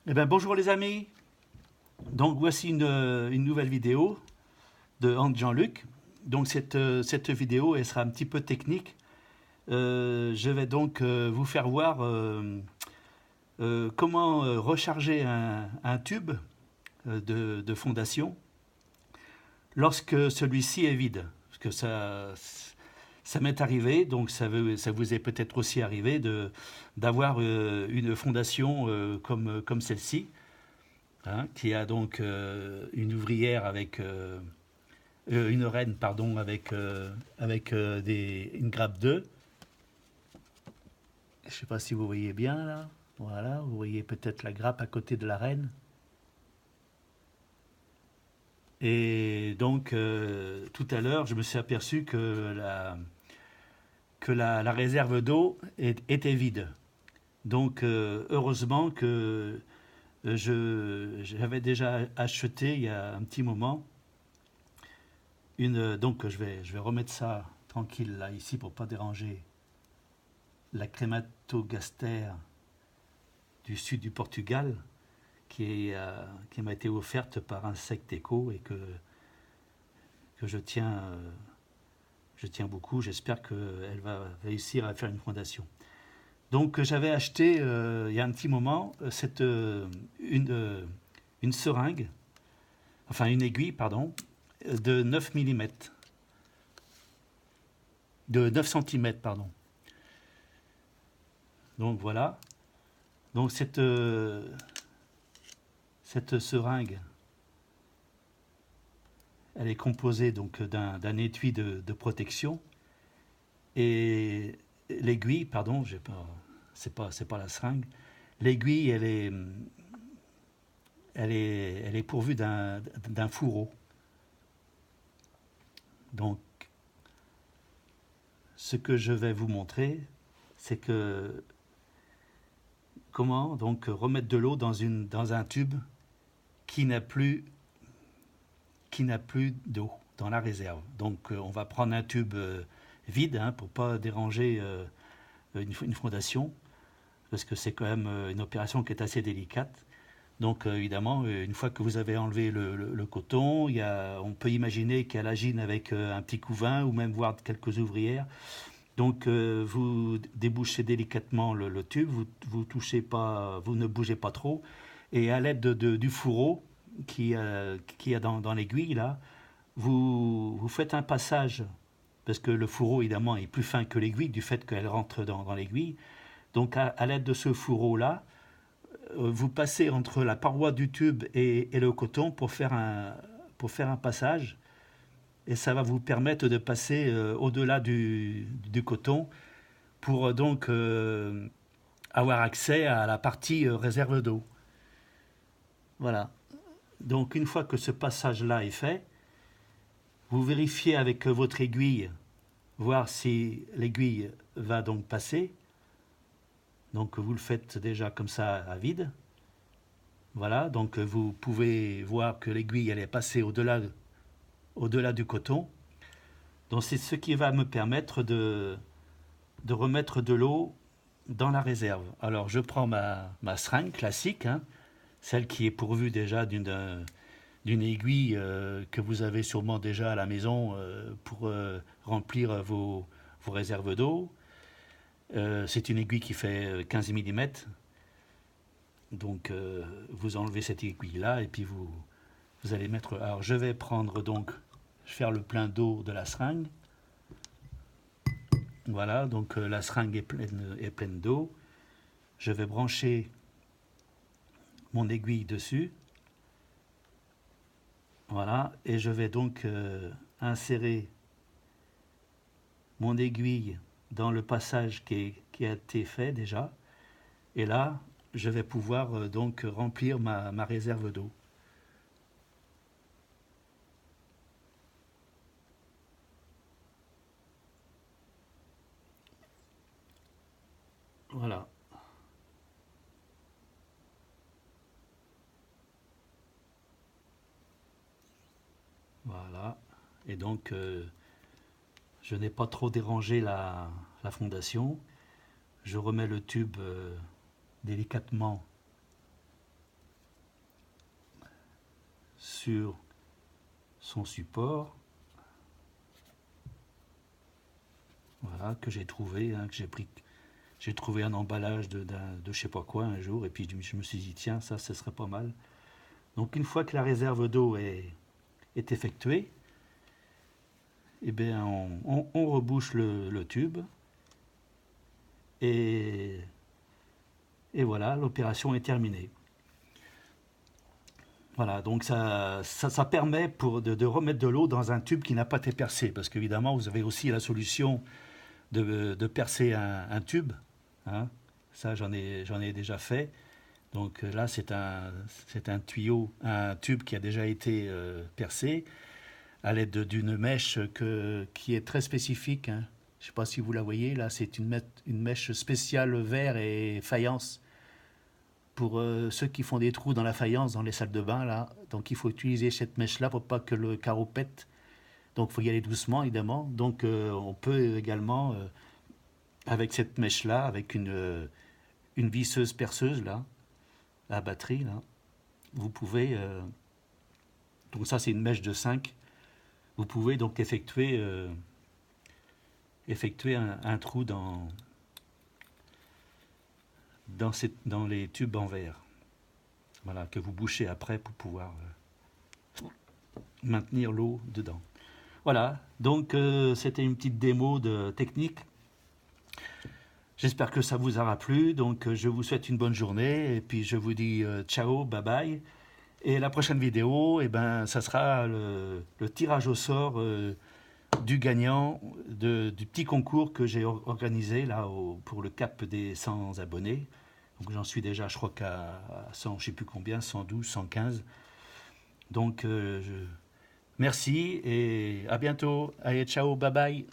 Eh ben, bonjour les amis. Donc voici une nouvelle vidéo de Jean-Luc. Donc cette vidéo elle sera un petit peu technique. Je vais donc vous faire voir comment recharger un tube de fondation lorsque celui-ci est vide. Parce que ça m'est arrivé, donc ça vous est peut-être aussi arrivé d'avoir une fondation comme celle-ci, hein, qui a donc une ouvrière avec une reine pardon avec une grappe d'œufs. Je ne sais pas si vous voyez bien là. Voilà, vous voyez peut-être la grappe à côté de la reine. Et donc tout à l'heure, je me suis aperçu que la réserve d'eau était vide. Donc heureusement que j'avais déjà acheté il y a un petit moment donc je vais remettre ça tranquille là ici pour pas déranger la crématogaster du sud du Portugal qui m'a été offerte par Insecteco et que je tiens beaucoup. J'espère qu'elle va réussir à faire une fondation. Donc j'avais acheté il y a un petit moment une seringue, enfin une aiguille, pardon, de 9 millimètres, de 9 centimètres, pardon. Donc voilà. Donc cette seringue, elle est composée donc d'un étui de protection et l'aiguille, pardon, c'est pas la seringue. L'aiguille, elle est pourvue d'un fourreau. Donc, ce que je vais vous montrer, c'est que comment donc remettre de l'eau dans un tube qui n'a plus d'eau dans la réserve. Donc on va prendre un tube vide, hein, pour pas déranger une fondation, parce que c'est quand même une opération qui est assez délicate. Donc évidemment, une fois que vous avez enlevé le coton, on peut imaginer qu'il y a la gine avec un petit couvain ou même voir quelques ouvrières. Donc vous débouchez délicatement le tube, vous touchez pas, vous ne bougez pas trop, et à l'aide du fourreau qui a dans l'aiguille là, vous faites un passage, parce que le fourreau évidemment est plus fin que l'aiguille du fait qu'elle rentre dans l'aiguille. Donc à l'aide de ce fourreau là, vous passez entre la paroi du tube et le coton pour faire un passage, et ça va vous permettre de passer au-delà du coton pour donc avoir accès à la partie réserve d'eau. Voilà. Donc une fois que ce passage-là est fait, vous vérifiez avec votre aiguille, voir si l'aiguille va donc passer. Donc vous le faites déjà comme ça à vide. Voilà, donc vous pouvez voir que l'aiguille elle est passée au-delà du coton. Donc c'est ce qui va me permettre de remettre de l'eau dans la réserve. Alors je prends ma seringue classique, hein, celle qui est pourvue déjà d'une aiguille que vous avez sûrement déjà à la maison pour remplir vos réserves d'eau. C'est une aiguille qui fait 15 millimètres. Donc vous enlevez cette aiguille là et puis vous allez mettre. Alors je vais prendre donc faire le plein d'eau de la seringue. Voilà, donc la seringue est pleine d'eau. Je vais brancher mon aiguille dessus. Voilà, et je vais donc insérer mon aiguille dans le passage qui a été fait déjà. Et là, je vais pouvoir donc remplir ma réserve d'eau. Voilà, voilà. Et donc, je n'ai pas trop dérangé la fondation. Je remets le tube délicatement sur son support. Voilà, que j'ai trouvé, hein, que j'ai trouvé un emballage de je sais pas quoi un jour, et puis je me suis dit, tiens, ça, ce serait pas mal. Donc une fois que la réserve d'eau est effectuée, eh bien, on rebouche le tube, et voilà, l'opération est terminée. Voilà, donc ça permet de remettre de l'eau dans un tube qui n'a pas été percé, parce qu'évidemment, vous avez aussi la solution de percer un tube, hein. Ça, j'en ai déjà fait. Donc là, c'est un tuyau, un tube qui a déjà été percé à l'aide d'une mèche qui est très spécifique, hein. Je ne sais pas si vous la voyez, là, c'est une mèche spéciale verre et faïence pour ceux qui font des trous dans la faïence, dans les salles de bain, là. Donc il faut utiliser cette mèche-là pour pas que le carreau pète. Donc il faut y aller doucement, évidemment. Donc on peut également, avec cette mèche-là, avec une visseuse perceuse, là, à batterie, là, vous pouvez, donc ça c'est une mèche de 5, vous pouvez donc effectuer un trou dans les tubes en verre. Voilà, que vous bouchez après pour pouvoir maintenir l'eau dedans. Voilà, donc c'était une petite démo technique. J'espère que ça vous aura plu. Donc je vous souhaite une bonne journée et puis je vous dis ciao, bye bye. Et la prochaine vidéo, eh ben, ça sera le tirage au sort du gagnant du petit concours que j'ai organisé là pour le cap des 100 abonnés. Donc j'en suis déjà, je crois qu'à 100, je sais plus combien, 112, 115. Donc merci et à bientôt. Allez, ciao, bye bye.